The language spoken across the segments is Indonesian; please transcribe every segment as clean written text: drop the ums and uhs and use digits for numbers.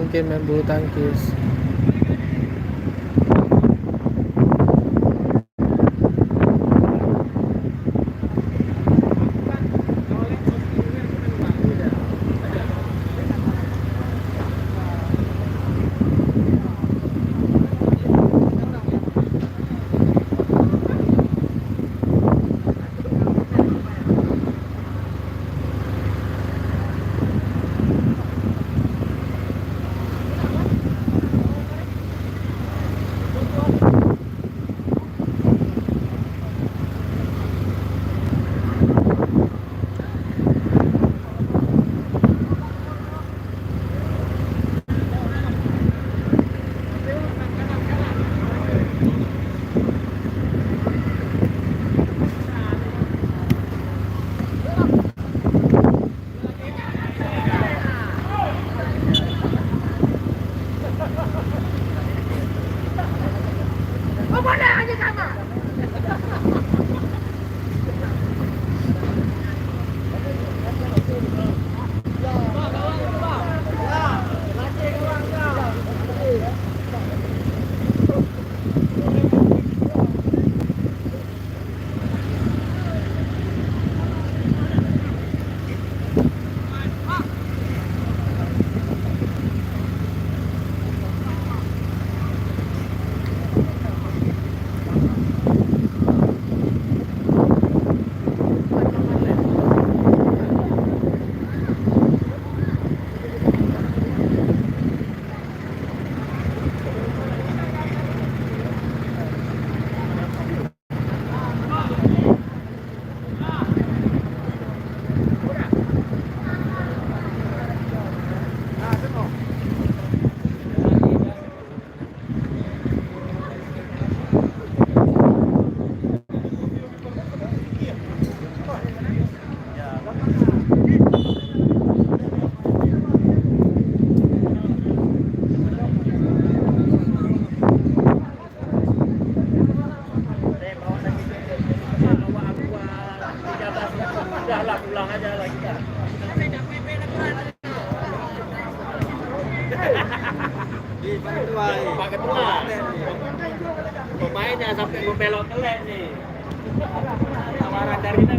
mungkin main bulu tangkis. Pak Ketua. Pemainnya sampai membelok ke lane nih. Tawaran dari kita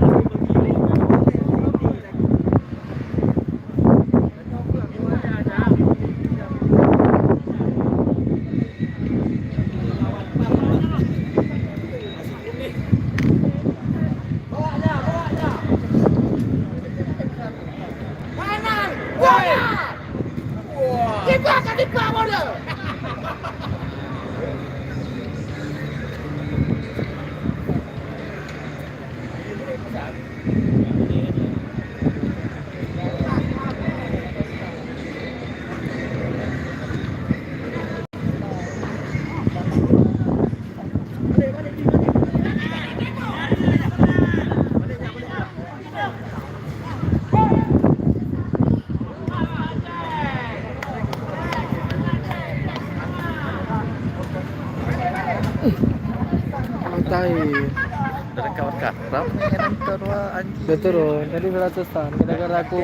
Dari kawan karam yang anjing. Udah turun, tadi 100-an. Gara-gara aku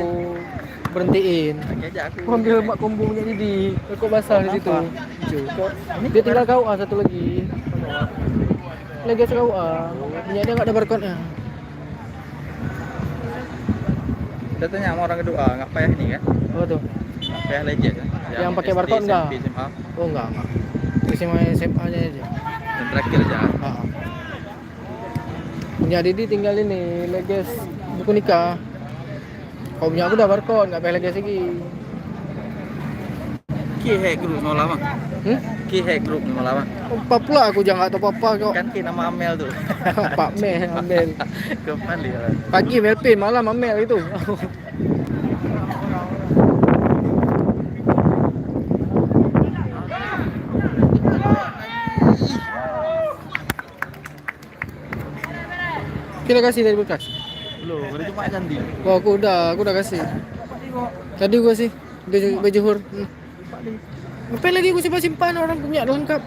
berhentiin. Aku ambil mak kombonya di kok basah di situ. Dia tinggal KUA satu lagi. Lagi KUA. Punya dia nggak ada barcode-nya. Kita tanya sama orang kedua, nggak payah ini kan? Apa tuh? Nggak payah legend kan? Yang pakai barcode enggak? SMA. Oh enggak. Cuma SMA-nya aja. Dan terakhir aja. Punya Didi tinggal ini, leges buku nikah. Kau punya aku udah barcode, nggak payah leges lagi. Ki hack grup mau lama. Ki hack grup mau lama. Apa pula aku jangan tahu apa kok. Kan ki nama Amel tuh. Pak Mel, Amel. Kapan dia? Pagi Melpin, malam Amel itu. Kita kasih dari bekas. Belum, udah cuma ganti. Wah, aku udah kasih. Tadi gua sih baju Johor. Ngapain lagi gua simpan orang punya lengkap.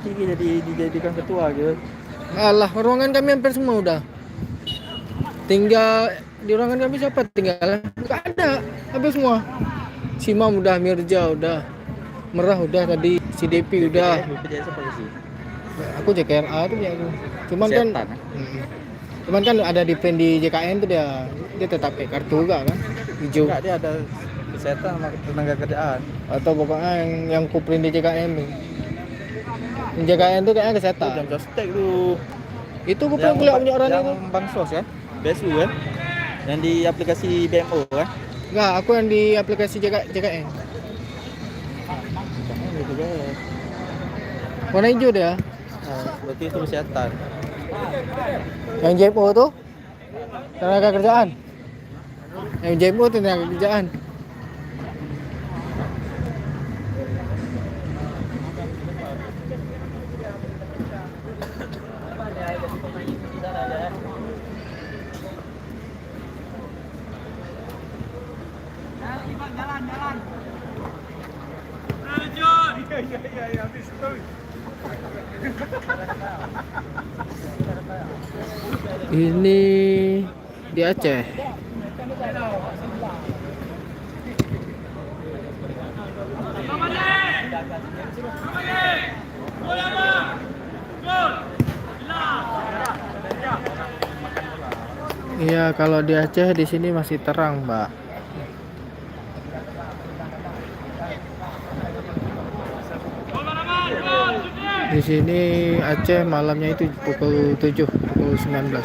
Ki jadi dijadikan ketua gitu. Alah, ruangan kami hampir semua udah. Tinggal di ruangan kami siapa tinggal? Enggak ada. Habis semua. Simam udah, Mirja udah, Merah udah tadi, si Depi udah. BPJS apa sih? Aku JKRA tuh dia tuh. Cuman kan, Kesehatan, cuman kan ada di plan di JKN tuh dia tetap pakai kartu juga kan, hijau. Enggak, dia ada kesehatan sama tenaga kerjaan. Atau pokoknya yang kuplin di JKN tuh. Yang JKN tuh kayaknya kesehatan. Jam sostek tuh. Itu gue pernah lihat punya orang yang itu. Bansos kan? BSU kan? Yang di aplikasi BMO kan? Enggak, aku yang di aplikasi JKN. BPJS. Warna hijau dia. Berarti itu kesehatan. Yang JPO tuh tenaga kerjaan. Yang JPO tenaga kerjaan. Ini di Aceh. Iya, kalau di Aceh di sini masih terang, Mbak. Di sini Aceh malamnya itu pukul 7, pukul 19.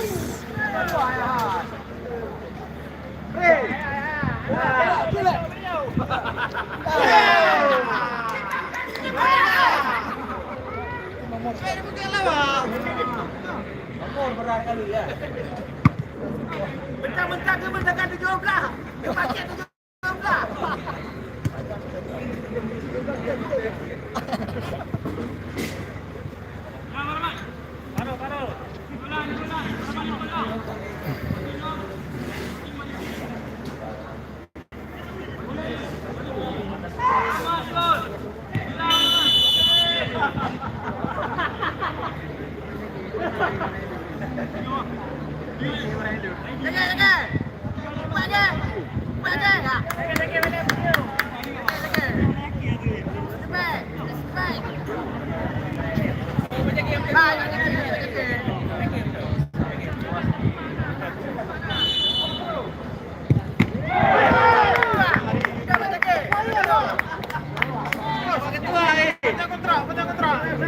Bentar-bentar ke bentar 17. Pakai 17.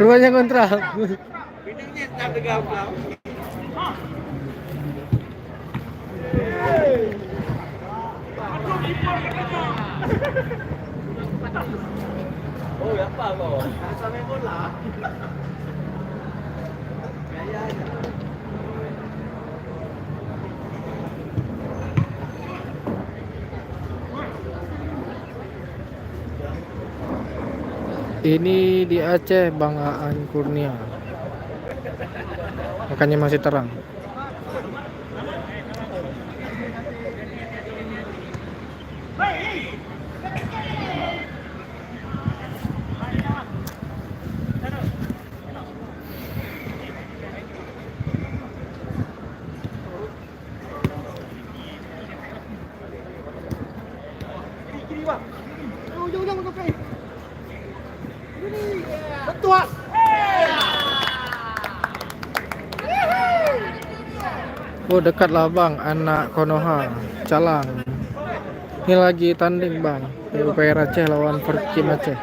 Rumahnya kontrak. Oh, apa kok? Sampai bola. Ini di Aceh, Bang Aan Kurnia. Makanya masih terang. Oh, dekat lah Bang, anak Konoha, Calang. Ini lagi tanding Bang, PUPR Aceh lawan Perkim Aceh.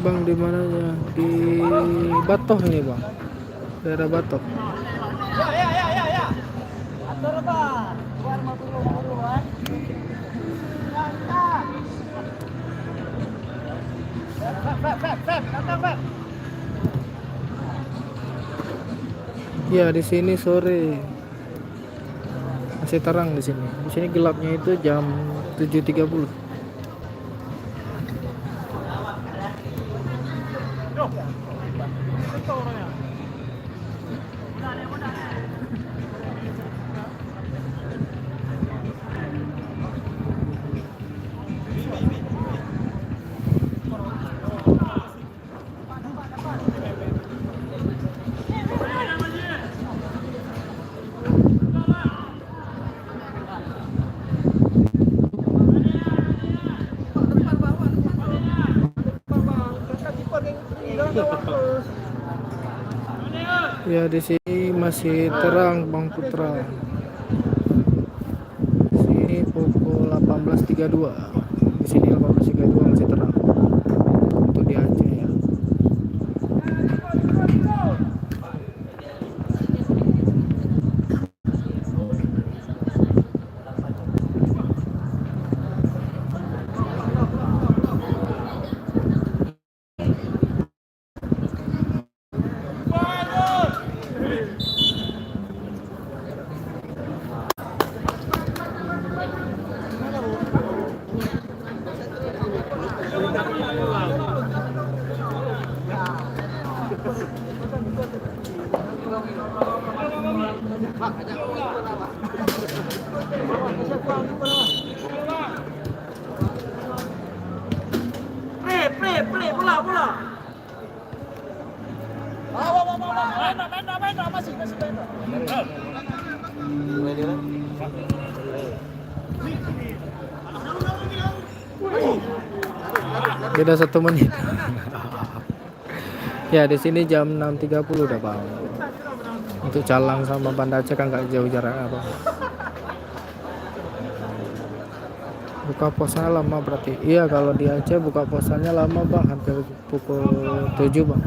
Bang di mananya? Di Batoh ini bang, daerah Batoh. Atur Pak. 250 buruan. Ya di sini sore masih terang di sini. Di sini gelapnya itu jam 7.30. Ya di sini masih terang Bang Putra. Sini pukul 18.32. Di sini 18.32 masih terang. Itu di Aceh ya. Play, bola. Main, masih. Beda 1 menit. Ya di sini jam 6.30 udah bang. Untuk Calang sama Banda Aceh kan nggak jauh jaraknya bang. Buka puasanya lama berarti. Iya kalau di Aceh buka puasanya lama bang, hampir pukul 7 bang.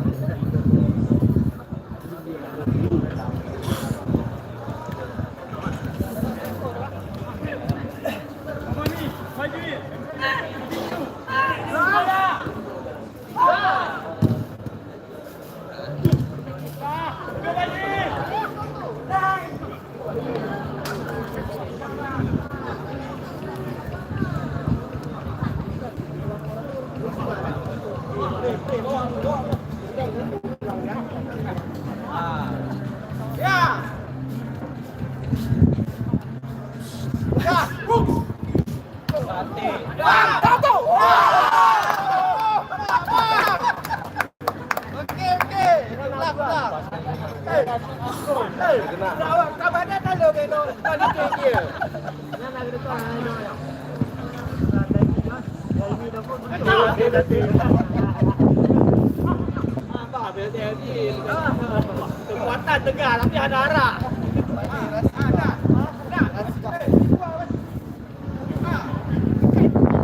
Kekuatan tegar tapi ada arah.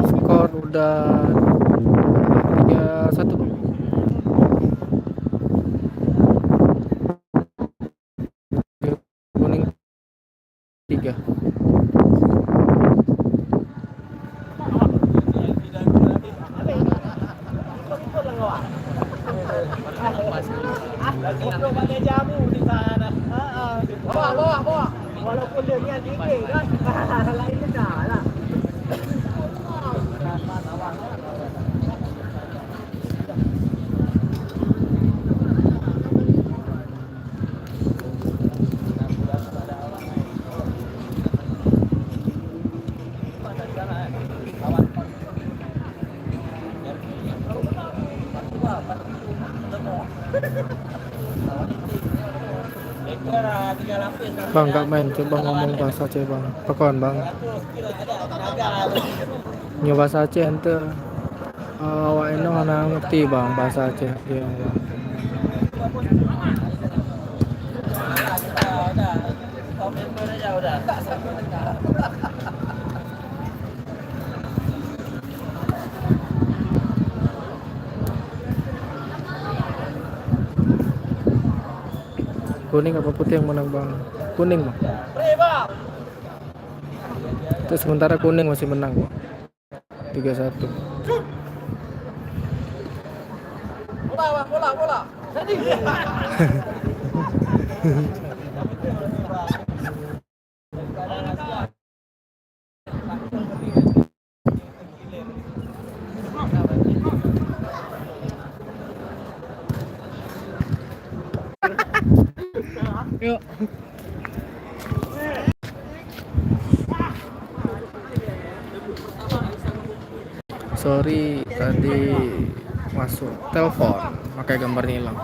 Skor udah 3-1 bang. Kuning 3. Goblok pakai jamu di sana. Bawa. Walaupun dia tinggi kan. Lain beda lah. Bang gak main, coba ngomong bahasa Aceh bang. Pekon bang. Nyo bahasa Aceh ente. Awak ini mana ngerti bang bahasa Aceh. Iya bang. Kuning apa putih yang menang bang? Kuning bang. Terus sementara kuning masih menang bang. 3-1. Bola. Jadi. Yuk. Sorry tadi masuk telepon pakai gambarnya hilang.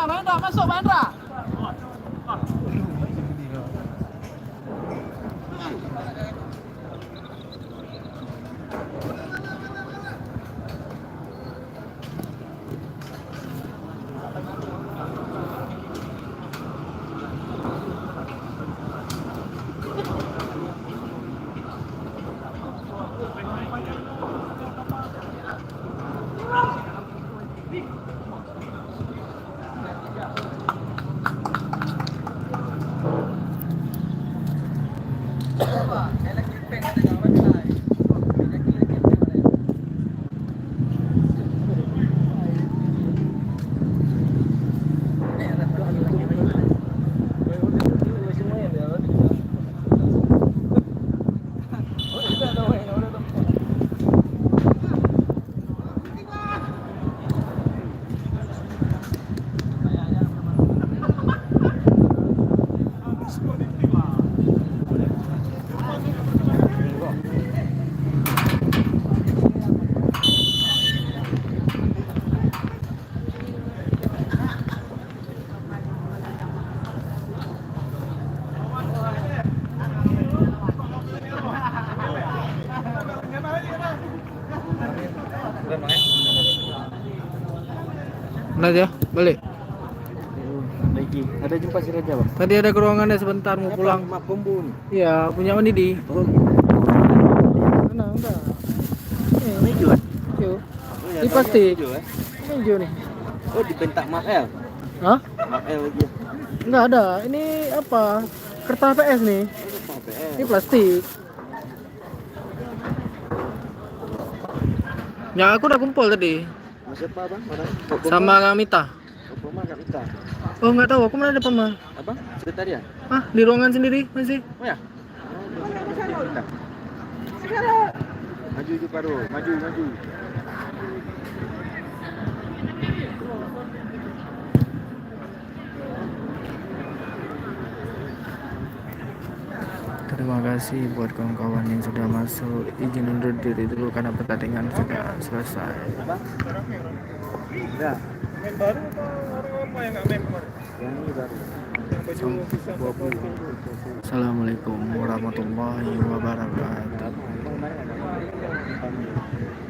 Mahendra, masuk Mahendra. Nah ya, balik. Lagi. Ada jumpa si Raja, Bang. Tadi ada ke ruangannya sebentar mau pulang. Mak Bumbu nih. Iya, punya Mandi di. Oh, Mana enggak? ini hijau. Yuk. Oh, ya, Ini plastik. hijau, Ini hijau nih. Oh, dibentak Mak L. Hah? Mak L lagi. Enggak ada. Ini apa? Kertas PS nih. Ini plastik. Ya aku udah kumpul tadi Mas siapa, Bang? Mana? sama Mita. Kok Mak enggak minta? Oh nggak tahu, aku mana ada pemah. Apa? Sekretariat? Ah di ruangan sendiri masih. Oh ya. Maju je baru, maju. Terima kasih buat kawan-kawan yang sudah masuk. Izin undur diri dulu karena pertandingan sudah selesai. Ya. Baru apa yang nggak member? Yang ini baru. Assalamualaikum warahmatullahi wabarakatuh. Apa?